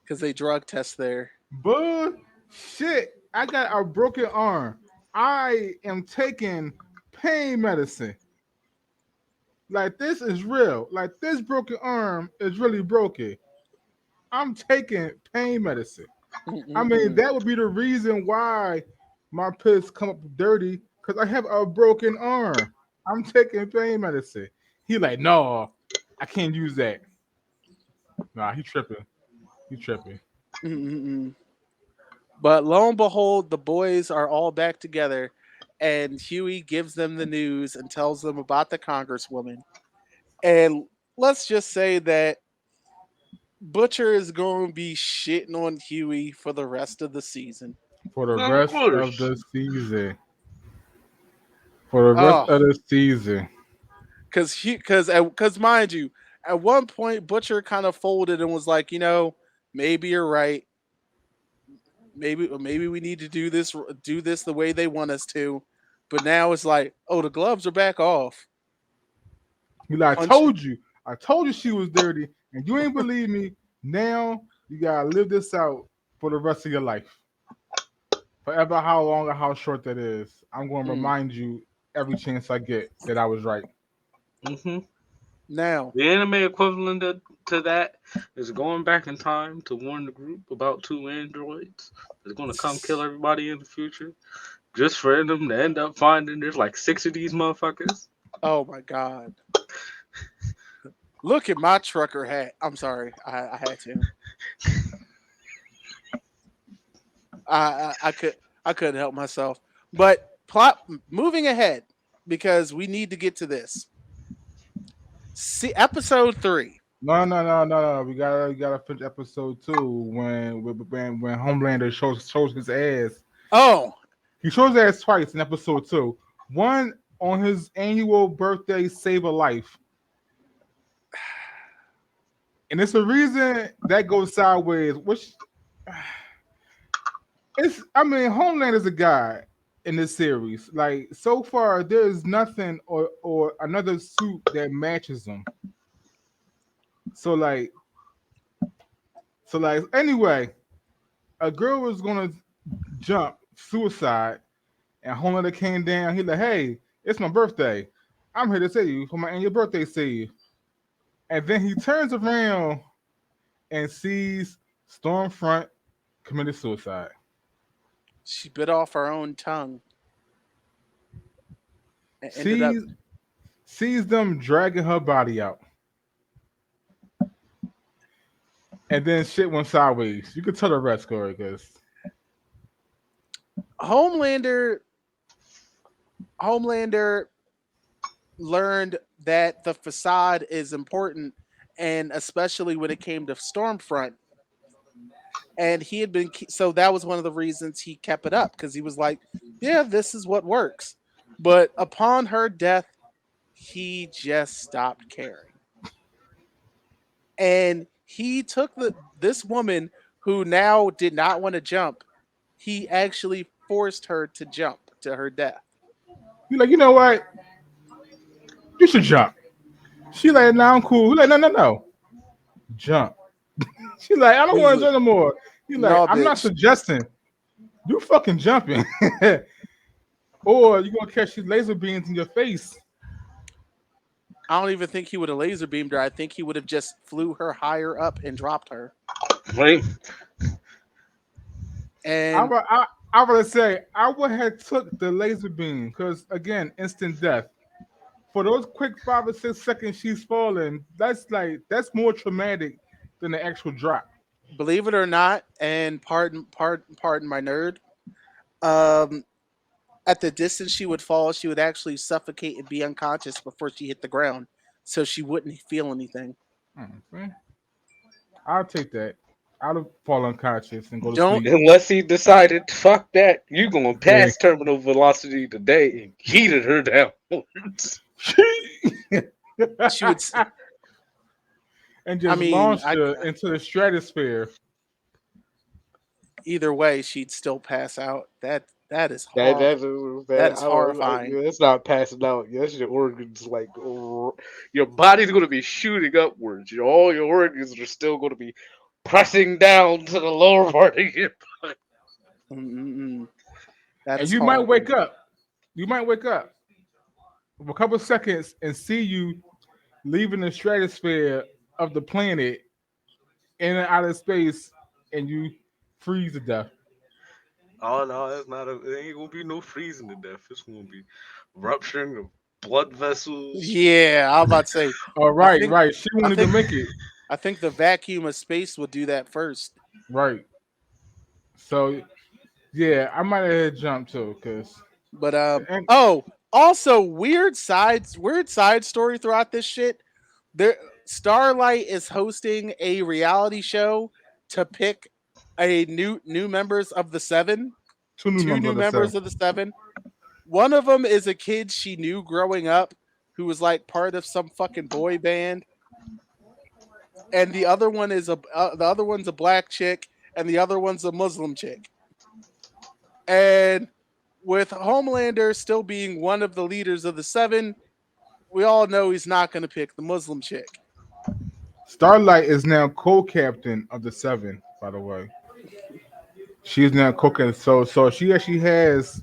A: because they drug test there.
B: Bullshit. I got a broken arm. I am taking pain medicine. Like this is real. Like this broken arm is really broken. I'm taking pain medicine. I mean,
A: Mm-mm-mm.
B: that would be the reason why my piss come up dirty because I have a broken arm. I'm taking pain medicine. He like, no, I can't use that. Nah, he tripping. He tripping.
A: Mm-mm-mm. But lo and behold, the boys are all back together, and Huey gives them the news and tells them about the Congresswoman. And let's just say that Butcher is going to be shitting on Huey for the rest of the season.
B: For the
C: Of
B: rest of
C: course.
B: the season. For the rest
A: Oh,
B: of the season.
A: because mind you, At one point, Butcher kind of folded and was like, maybe you're right. Maybe we need to do this the way they want us to. But now it's like, oh, the gloves are back off.
B: He like,
A: Punch.
B: I told you she was dirty, and you ain't believe me. Now you gotta live this out for the rest of your life, forever. How long or how short that is, I'm going to
A: Mm.
B: remind you every chance I get that I was right.
C: Hmm.
A: Now,
C: The anime equivalent to that is going back in time to warn the group about two androids that's going to come kill everybody in the future, just for them to end up finding there's like six of these motherfuckers.
A: oh my god, look at my trucker hat. I'm sorry, I had to. I couldn't help myself. But plot moving ahead because we need to get to this. See episode 3.
B: No. We gotta finish episode 2 when Homelander shows his ass.
A: Oh,
B: He shows his ass twice in episode 2. One on his annual birthday, save a life, and it's a reason that goes sideways. Which Homelander's a guy in this series. Like so far, there is nothing or another suit that matches him. So like anyway, a girl was gonna jump suicide, and Homelander came down. He like, hey, it's my birthday. I'm here to save you for my annual birthday save. And then he turns around and sees Stormfront committed suicide.
A: she bit off her own tongue and ended up.
B: Sees them dragging her body out. And then shit went sideways. You could tell the rest, Corey, because
A: Homelander Homelander learned that the facade is important, and especially when it came to Stormfront. And he had been so that was one of the reasons he kept it up because he was like, "Yeah, this is what works." But upon her death, he just stopped caring, and he took this woman who now did not want to jump. He actually forced her to jump to her death.
B: you're like, you know what? You should jump. She like, nah, I'm cool. He like, no. Jump. She like, I don't
A: He's
B: want to
A: like,
B: jump no more. He like,
A: "No,
B: I'm not
A: bitch."
B: suggesting you fucking jumping. Or you're gonna catch these laser beams in your face.
A: I don't even think he would have laser beamed her. I think he would have just flew her higher up and dropped her.
C: Right?
B: I
A: And
B: would, I, I would say I would have took the laser beam because again, instant death. For those quick 5 or 6 seconds she's falling, that's more traumatic than the actual drop.
A: believe it or not, and pardon my nerd, um, at the distance she would fall, she would actually suffocate and be unconscious before she hit the ground, so she wouldn't feel anything.
B: Okay. I'll take that. I'd have fall unconscious and go to
A: Don't
B: sleep.
C: Unless he decided, fuck that, you gonna
B: Yeah.
C: pass terminal velocity today and heated her down.
A: she would?
B: And
A: I
B: just
A: mean,
B: launched her into the stratosphere.
A: either way, she'd still pass out. That is
C: That
A: horrible.
C: that is
A: That
C: that
A: is
C: I don't
A: horrifying.
C: yeah, that's not passing out. Yes, your organs like your body's gonna be shooting upwards. All your organs are still gonna be pressing down to the lower part of your body.
A: Mm-mm-mm. That
B: And
A: is
B: you might
A: horrible.
B: wake up. You might wake up for a couple of seconds and see you leaving the stratosphere of the planet in and out of space, and you freeze to death.
C: Oh no, it's not. It ain't gonna be no freezing to death. It's gonna be rupturing of blood vessels.
A: Yeah, I was about to say.
B: Oh,
A: I
B: right,
A: think
B: right. She
A: I
B: won't even
A: think
B: make it.
A: I think the vacuum of space would do that first.
B: Right. So yeah, I might have jumped too, because
A: But oh, also weird side story throughout this shit. There Starlight is hosting a reality show to pick a new members of the 7,
B: two new
A: two
B: members
A: new
B: of the cell.
A: members of the 7. One of them is a kid she knew growing up who was like part of some fucking boy band, and the other one's a black chick, and the other one's a Muslim chick. And with Homelander still being one of the leaders of the seven, we all know he's not going to pick the Muslim chick.
B: Starlight is now co-captain of the Seven. By the way, she's now co-captain. So she actually has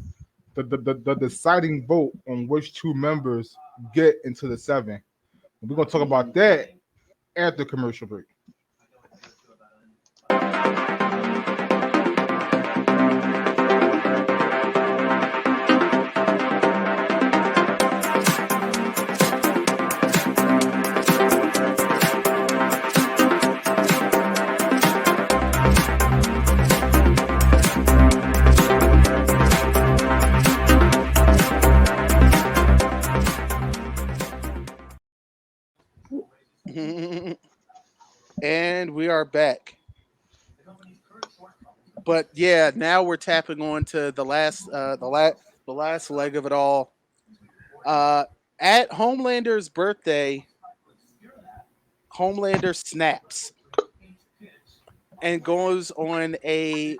B: the deciding vote on which two members get into the Seven. We're gonna talk about that after commercial break.
A: And we are back. But yeah, now we're tapping on to the last leg of it all. Uh, at Homelander's birthday, Homelander snaps and goes on a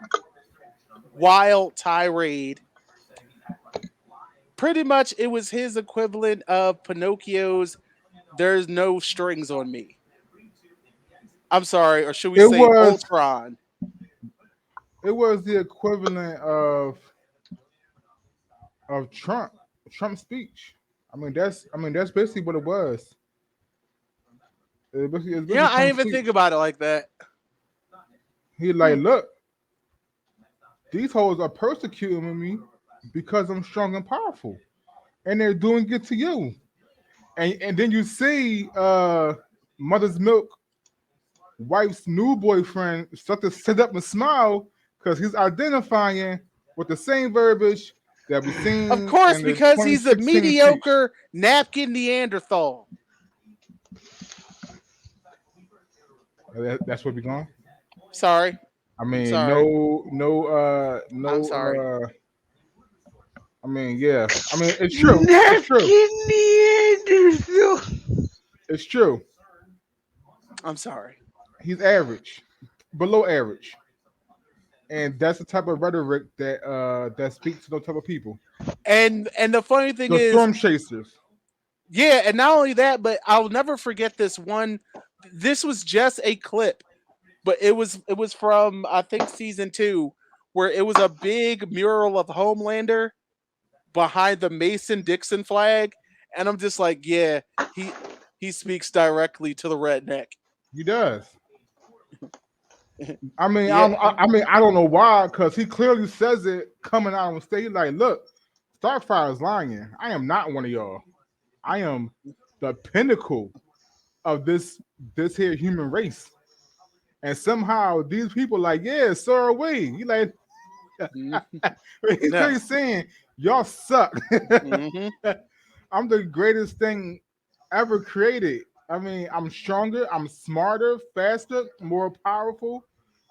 A: wild tirade. Pretty much, it was his equivalent of Pinocchio's "There's no strings on me." I'm sorry, or should we
B: It
A: say
B: was
A: Voltron?
B: it was the equivalent of Trump's speech. I mean that's basically what it was. It's basically
A: I didn't
B: Trump's
A: even think
B: speech.
A: about it like that.
B: He
A: Hmm.
B: like, look, these hoes are persecuting me because I'm strong and powerful, and they're doing it to you. And then you see Mother's Milk wife's new boyfriend start to sit up and smile because he's identifying with the same verbiage that we
A: Of
B: seen
A: course,
B: in the
A: because he's a
B: 2016 speech.
A: mediocre napkin Neanderthal.
B: That's where we going.
A: Sorry,
B: I
A: I'm
B: mean,
A: sorry, I'm
B: no.
A: sorry.
B: I mean, yeah. I mean, it's true. It's true.
C: Napkin Neanderthal.
B: It's true.
A: I'm sorry.
B: He's average, below average, and that's the type of rhetoric that speaks to those type of people.
A: And the funny thing
B: The
A: is,
B: storm chasers.
A: yeah, and not only that, but I'll never forget this one. This was just a clip, but it was from I think season 2, where it was a big mural of Homelander behind the Mason Dixon flag, and I'm just like, yeah, he speaks directly to the redneck.
B: He does. I mean,
A: Yeah,
B: I don't know why, because he clearly says it coming out on stage. Like, look, Starfire is lying. I am not one of y'all. I am the pinnacle of this here human race. And somehow these people like, yeah, so are we. He like,
A: mhm,
B: he's
A: no,
B: clearly saying y'all suck.
A: hmm
B: I'm the greatest thing ever created. I mean, I'm stronger, I'm smarter, faster, more powerful.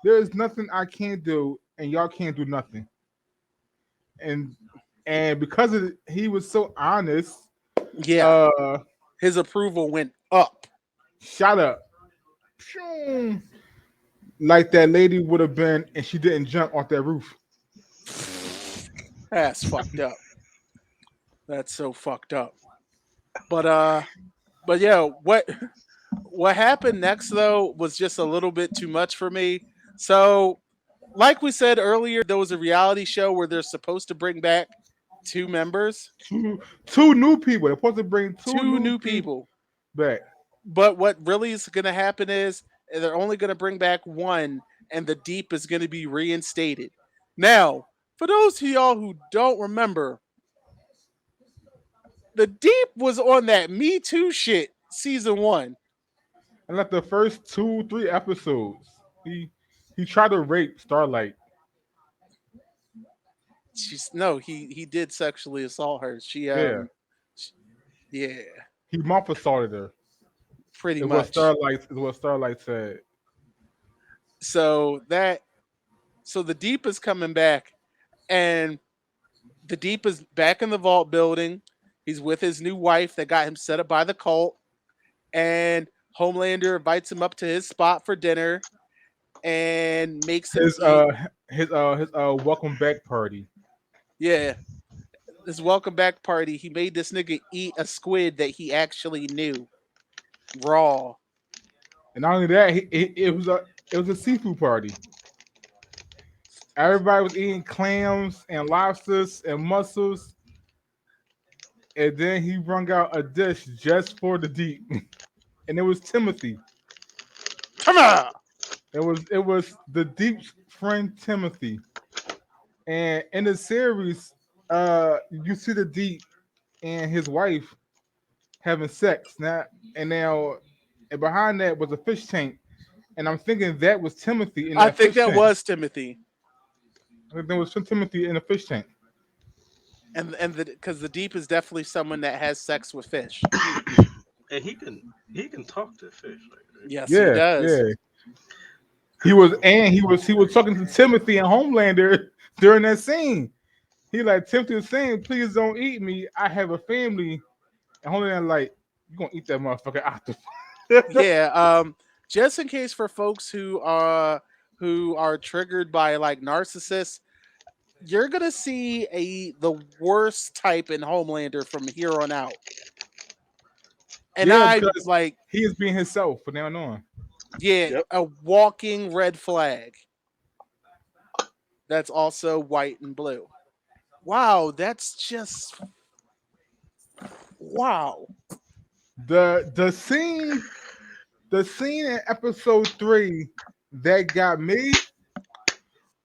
B: There is nothing I can't do, and y'all can't do nothing. And because he was so honest,
A: yeah,
B: uh,
A: his approval went up.
B: shut up. Pshhoom. Like that lady would have been, and she didn't jump off that roof.
A: That's fucked up. That's so fucked up. But yeah, what happened next though was just a little bit too much for me. So, like we said earlier, there was a reality show where they're supposed to bring back two members,
B: Two new people. They're supposed to bring two
A: two
B: new
A: new
B: people
A: people.
B: back.
A: But what really is going to happen is they're only going to bring back one, and the Deep is going to be reinstated. Now, for those of y'all who don't remember, the Deep was on that Me Too shit season 1.
B: And like the first 2, 3 episodes, he tried to rape Starlight.
A: She's no, he did sexually assault her.
B: Yeah,
A: Sh- yeah,
B: he mouth assaulted her.
A: pretty
B: Is what
A: much.
B: Starlight said.
A: So that so the Deep is coming back, and the Deep is back in the vault building. He's with his new wife that got him set up by the cult, and Homelander invites him up to his spot for dinner and makes him
B: His
A: eat.
B: welcome back party.
A: Yeah, his welcome back party. He made this nigga eat a squid that he actually knew raw.
B: And not only that, it was a seafood party. Everybody was eating clams and lobsters and mussels, and then he brung out a dish just for the deep, and it was Timothy.
A: Come on.
B: It was the deep's friend Timothy, and in the series, you see the deep and his wife having sex now, and behind that was a fish tank, and I'm thinking that was Timothy in
A: I
B: that
A: think
B: fish
A: that
B: tank.
A: was Timothy,
B: I think there was Timothy in the fish tank.
A: and because the deep is definitely someone that has sex with fish.
C: And he can talk to fish like that.
A: Yes, he
B: Yeah,
A: does.
B: yeah. He was talking to Timothy and Homelander during that scene. He like Timothy was saying, "Please don't eat me. I have a family." And Homelander like, "You gonna eat that motherfucker out the?"
A: Yeah. Just in case for folks who are triggered by like narcissists, you're gonna see the worst type in Homelander from here on out. And
B: Yeah,
A: I
B: because
A: like,
B: he is being himself from now on.
A: yeah,
C: Yep.
A: a walking red flag that's also white and blue. Wow, that's just wow.
B: The scene in episode 3 that got me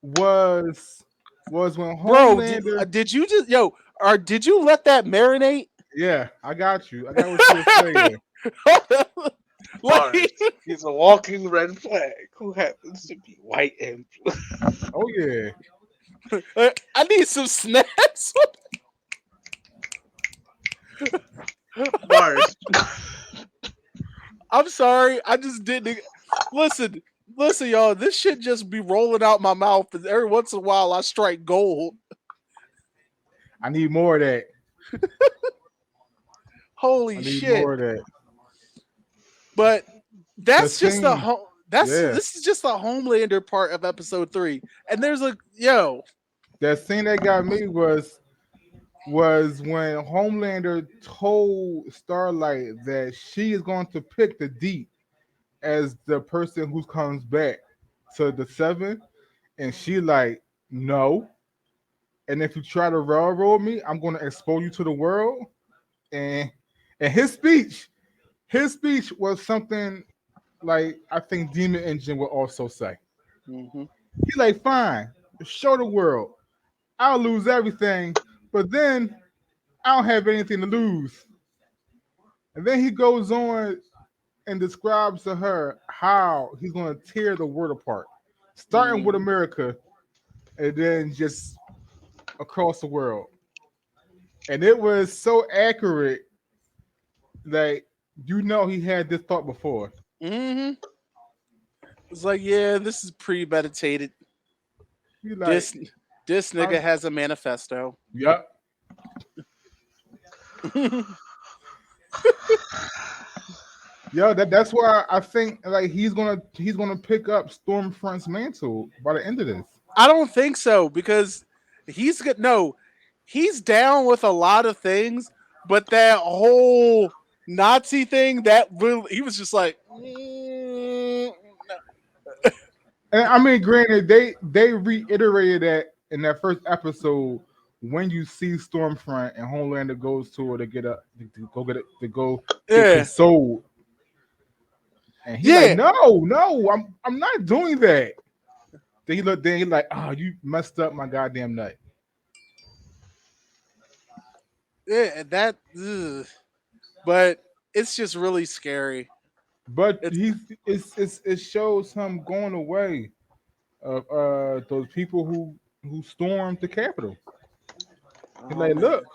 B: was when
A: Bro,
B: Homelander.
A: did you just yo or did you let that marinate?
B: Yeah, I got you. I got what you were saying.
C: Mars.
A: Like,
C: He's a walking red flag who happens to be white and blue.
B: Oh yeah.
A: I need some snaps.
C: Mars.
A: I'm sorry. I just didn't listen. Listen, y'all. This shit just be rolling out my mouth, and every once in a while I strike gold.
B: I need more of that. I
A: Holy
B: need
A: shit!
B: more of that.
A: But
B: The
A: that's just the
B: scene,
A: home. That's
B: yeah.
A: this is just the Homelander part of episode 3, and there's a yo.
B: That scene that got me was when Homelander told Starlight that she is going to pick the Deep as the person who comes back to the Seven, and she like, no. And if you try to railroad me, I'm going to expose you to the world. And and his speech was something like I think Demon Engine would also say.
A: Mhm.
B: He like, fine, show the world. I'll lose everything, but then I don't have anything to lose. And then he goes on and describes to her how he's going to tear the world apart, starting with
A: Mhm.
B: America and then just across the world. And it was so accurate that he had this thought before.
A: Mhm. It's like, yeah, this is premeditated.
B: He like,
A: This this nigga
B: I'm,
A: has a manifesto.
B: yep. Yeah, that's why I think like he's gonna pick up Stormfront's mantle by the end of this.
A: I don't think so because he's good. No, he's down with a lot of things, but that whole Nazi thing that really, he was just like,
B: And I mean, granted, they reiterated that in that first episode when you see Stormfront and Homelander goes to her to get a to go get it to go get
A: yeah,
B: consoled, and he like,
A: yeah,
B: no, I'm not doing that. Then he like, oh, you messed up my goddamn nut.
A: yeah. That, ugh. But it's just really scary.
B: But
A: It's
B: it shows him going away of those people who stormed the Capitol. He's
A: oh
B: like,
A: man,
B: look,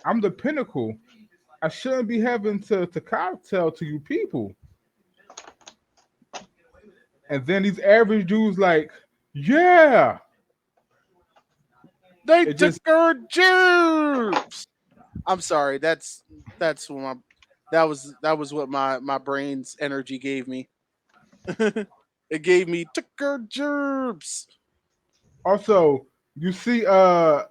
B: I'm the pinnacle. I shouldn't be having to cocktail to you people. And then these average dudes like, yeah.
A: they
B: It
A: took
B: just
A: our Jews. I'm sorry. That's what my That was what my brain's energy gave me. It gave me ticker gerbs.
B: Also, you see, so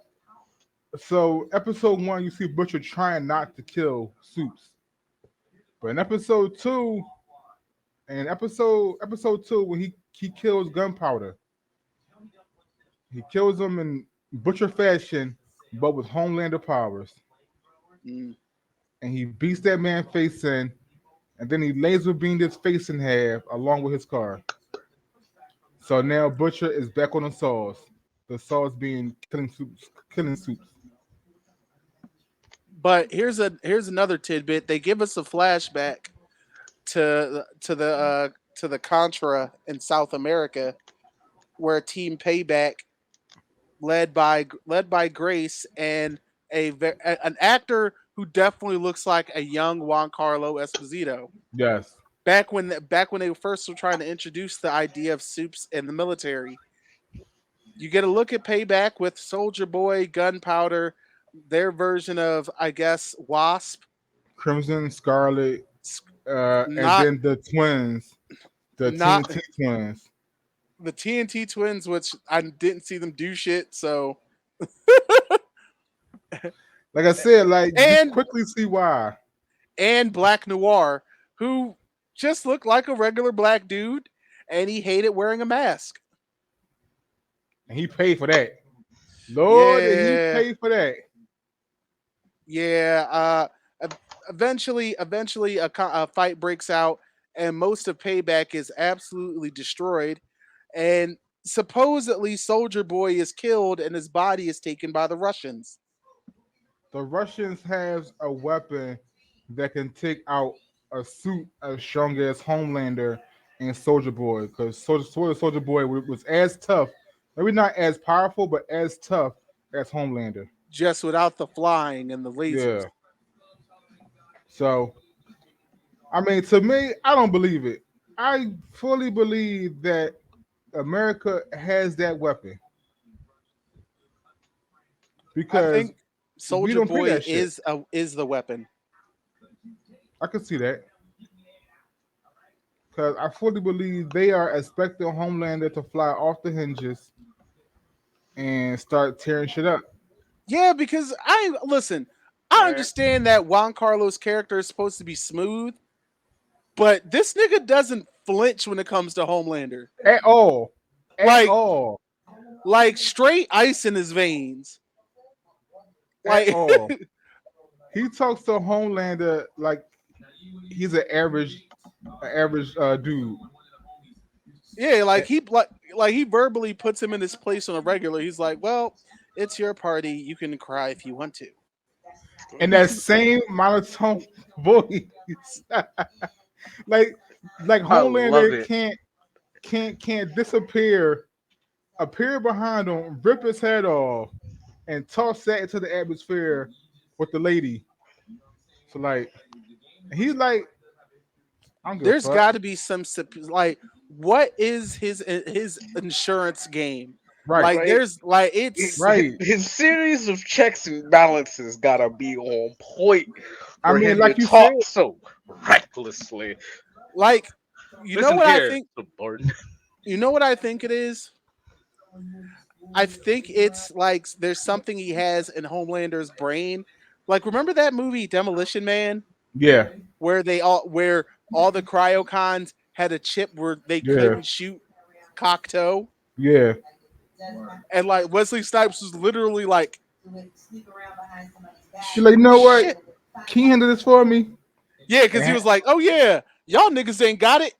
B: episode one, you see Butcher trying not to kill Soups, but in episode two, when he kills Gunpowder, he kills him in Butcher fashion, but with Homelander powers,
A: Mm.
B: and he beats that man face in, and then he laser beamed his face in half along with his car. So now Butcher is back on the saws. The saws being killing Soups.
A: But here's another tidbit. They give us a flashback to the Contra in South America, where Team Payback, led by Grace and an actor who definitely looks like a young Juan Carlo Esposito.
B: Yes.
A: Back when they first were trying to introduce the idea of soups in the military, you get a look at Payback with Soldier Boy, Gunpowder, their version of, I guess, Wasp.
B: Crimson, Scarlet, and
A: Not
B: then the twins, the
A: not
B: TNT twins.
A: the TNT twins, which I didn't see them do shit. So
B: Like I said, like you
A: and
B: quickly see why.
A: and Black Noir, who just looked like a regular black dude, and he hated wearing a mask.
B: And he paid for that. Lord, did he
A: Yeah,
B: pay for that?
A: yeah. Eventually, a fight breaks out, and most of Payback is absolutely destroyed. And supposedly, Soldier Boy is killed, and his body is taken by the Russians.
B: The Russians have a weapon that can take out a suit as strong as Homelander and Soldier Boy, because Soldier Boy was as tough, maybe not as powerful, but as tough as Homelander.
A: Just without the flying and the lasers.
B: Yeah. So, I mean, to me, I don't believe it. I fully believe that America has that weapon
A: I
B: because
A: think
B: we
A: Soldier
B: don't pay
A: Boy
B: that shit.
A: is the weapon.
B: I can see that because I fully believe they are expecting Homelander to fly off the hinges and start tearing shit up.
A: Yeah, because I listen. I
B: Eh,
A: understand that Juan Carlos' character is supposed to be smooth, but this nigga doesn't flinch when it comes to Homelander.
B: At all, at
A: Like
B: all,
A: like straight ice in his veins.
B: at
A: Like
B: all. He talks to Homelander like he's an average dude.
A: yeah, like he verbally puts him in his place on a regular. He's like, "Well, it's your party. You can cry if you want to."
B: And that same monotone voice, like like
C: I love
B: Homelander
C: it.
B: can't disappear, appear behind him, rip his head off, and toss that into the atmosphere with the lady. So like he's like, I don't give a
A: There's
B: fuck.
A: got to be some like what is his insurance game?
B: Right,
A: Like
C: Right?
A: there's like
C: His,
A: it's
B: right.
C: his series of checks and balances gotta be on point
B: I
C: for
B: mean,
C: him to
B: like you said,
C: talk so recklessly.
A: like you know
C: Listen
A: what I
C: here,
A: think
C: subordinate.
A: you know what I think it is? I think it's like there's something he has in Homelander's brain. Like remember that movie Demolition Man
B: yeah,
A: where all the cryocons had a chip where they
B: yeah,
A: couldn't shoot Cocteau,
B: yeah.
A: and like Wesley Snipes was literally like,
B: She's like, you know what?
A: "Shit."
B: Can you handle this for me?
A: Yeah, because he
B: And
A: was like, "Oh yeah, y'all niggas ain't got it.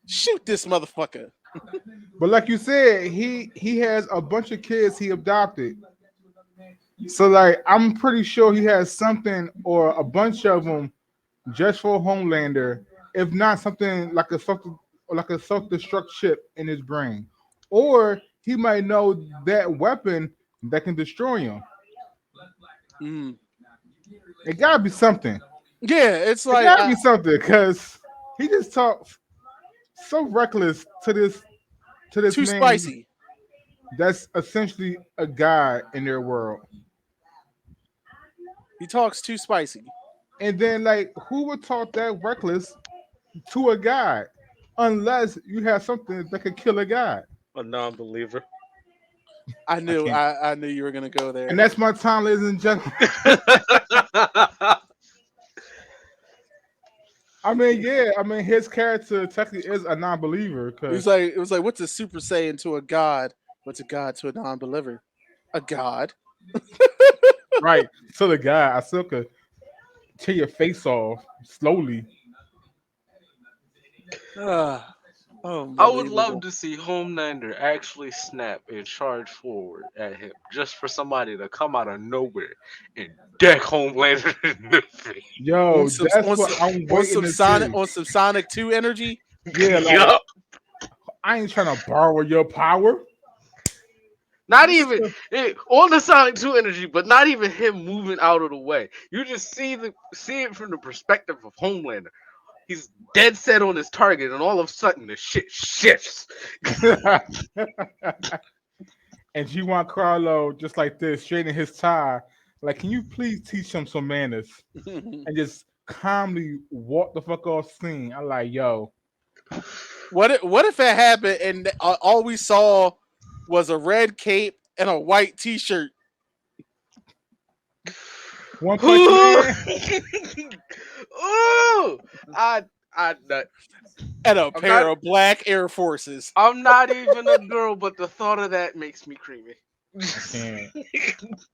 A: Shoot this motherfucker."
B: But like you said, he has a bunch of kids he adopted. So like I'm pretty sure he has something or a bunch of them just for Homelander, if not something like a self-destruct chip in his brain. Or he might know that weapon that can destroy him.
A: Mm.
B: It gotta be something.
A: Yeah, it's
B: It
A: like
B: gotta be something because he just talks so reckless to this
A: too
B: man
A: spicy.
B: that's essentially a god in their world.
A: He talks too spicy.
B: And then, like, who would talk that reckless to a god unless you have something that could kill a god?
C: A non-believer.
B: I can't.
A: I knew you were gonna go
B: And
A: there.
B: that's my time, ladies and gentlemen. I mean, yeah, I mean, his character technically is a non-believer because,
A: It was like, what's a Super Saiyan to a god? What's a god to a non-believer? A god.
B: right, to the guy, I still could tear your face off slowly.
A: Ah,
C: I would love
A: unbelievable.
C: to see Homelander actually snap and charge forward at him just for somebody to come out of nowhere and deck Homelander in the face.
B: Yo, that's what I'm waiting to see.
A: On some Sonic 2 energy.
B: Yeah, like
C: Yup.
B: I ain't trying to borrow your power.
C: Not
B: This is
C: even on the Sonic 2 energy, but not even him moving out of the way. You just see it from the perspective of Homelander. He's dead set on his target, and all of a sudden the shit shifts.
B: and you want Carlo just like this, straightening his tie. Like, can you please teach him some manners and just calmly walk the fuck off scene? I'm like, yo,
A: What if it happened and all we saw was a red cape and a white T-shirt
B: One Punch
C: Ooh,
B: Man.
C: ooh, I, I,
A: and a
C: I'm
A: pair
C: not,
A: of black Air Forces?
C: I'm not even a girl, but the thought of that makes me creamy.
B: I can't.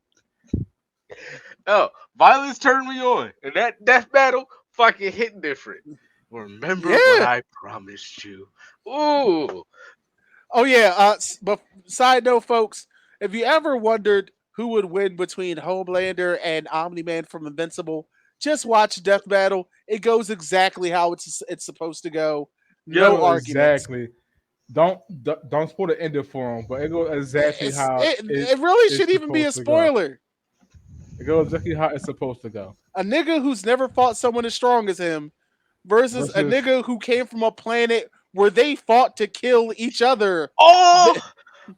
C: Oh, violence turned me on, and that death battle fucking hit different. Remember what
A: Yeah.
C: I promised you. Ooh,
A: Oh yeah. But side note, folks, if you ever wondered who would win between Homelander and Omni Man from Invincible, just watch Death Battle. It goes exactly how it's supposed to go.
B: It
C: Yep.
A: No
B: goes
A: arguments.
B: exactly. Don't spoil the ending for him, but it goes exactly how
A: It really
B: it's
A: should even be a
B: supposed to go.
A: spoiler.
B: It goes exactly how it's supposed to go.
A: A nigga who's never fought someone as strong as him versus a
B: Versus
A: nigga who came from a planet where they fought to kill each other.
C: all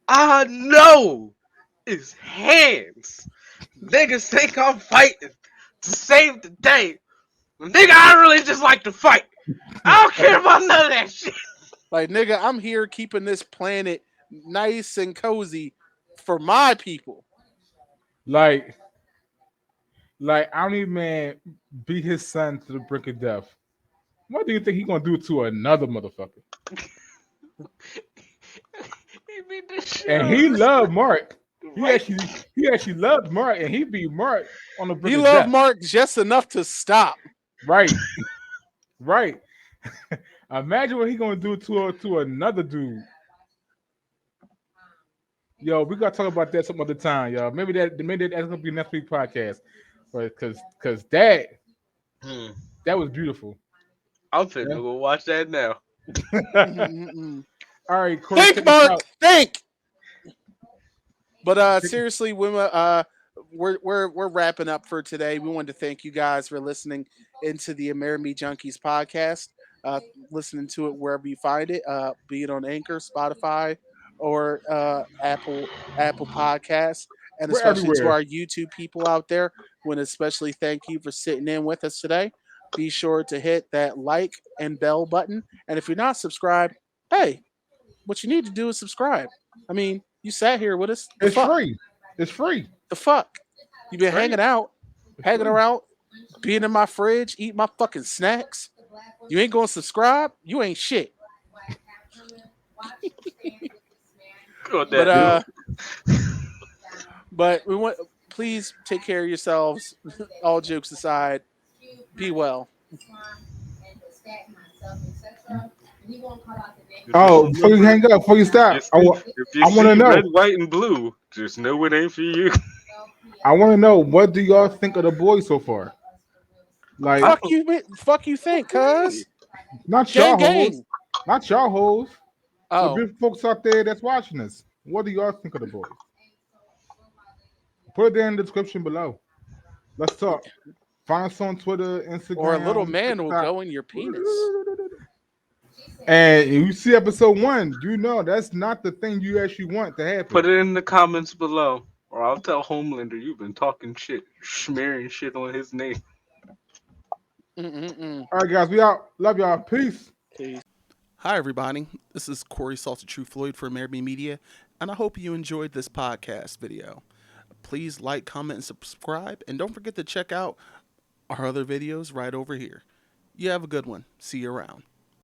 C: I know is hands. Niggas think I'm fighting to save the day. Nigga, I really just like to fight. I don't care about none of that shit.
A: Like, nigga, I'm here keeping this planet nice and cozy for my people.
B: like Omni Man beat his son to the brink of death. What do you think he gonna do to another motherfucker?
C: He beat the shit
B: And
C: out
B: he
C: of this
B: loved Mark.
C: right.
B: He actually loved Mark, and he beat Mark on the brink
A: He
B: of
A: loved
B: death.
A: Mark just enough to stop.
B: Right, right. Imagine what he gonna do to another dude. Yo, we gotta talk about that some other time, y'all. Maybe that's gonna be next week podcast, but because
C: Hmm.
B: that was beautiful.
C: I'm finna
B: Yeah.
C: go watch that now.
A: Mm-mm-mm.
B: All right, Corey,
A: Think,
B: take us
A: Mark,
B: out.
A: think. But
B: Take-
A: seriously, we're wrapping up for today. We wanted to thank you guys for listening into the Amerime Junkies podcast. Listening to it wherever you find it, be it on Anchor, Spotify, or Apple Podcasts, and
B: We're
A: especially to
B: everywhere.
A: our YouTube people out there. Want to especially thank you for sitting in with us today. Be sure to hit that like and bell button, and if you're not subscribed, hey, what you need to do is subscribe. I mean, you sat here with us. The
B: It's
A: fuck?
B: free. It's free.
A: The fuck? You
B: It's
A: been
B: free. It's
A: hanging
B: free.
A: around, being in my fridge, eating my fucking snacks. You ain't gonna subscribe. You ain't shit.
C: On
A: But
C: that note,
A: we want. Please take care of yourselves. All jokes aside, be well.
C: just
B: Oh, before you
C: remember,
B: hang up, before you stop,
C: if you
B: I want to
C: see
B: know.
C: red, white, and blue, just know it ain't for you.
B: I want to know what do y'all think of the boys so far? Like,
C: I
A: Fuck you think, cuz
B: not
A: gang
B: y'all hoes,
A: gang.
B: not y'all hoes. The
A: Oh,
B: big folks out there that's watching us. What do y'all think of the boys? Put it there in the description below. Let's talk. Find us on Twitter,
A: or a little
B: Instagram,
A: man will
B: TikTok.
A: go in your penis.
B: And if you see episode one, you know that's not the thing you actually want to
C: put
B: happen.
C: it in the comments below, or I'll tell Homelander you've been talking shit, smearing shit on his name.
A: Mm-mm-mm.
B: All right, guys, we out. Love y'all. Peace.
A: Peace.
D: Hi, everybody. This is Corey Salsa True Floyd from Amerime Media, and I hope you enjoyed this podcast video. Please like, comment, and subscribe, and don't forget to check out our other videos right over here. You have a good one. See you around.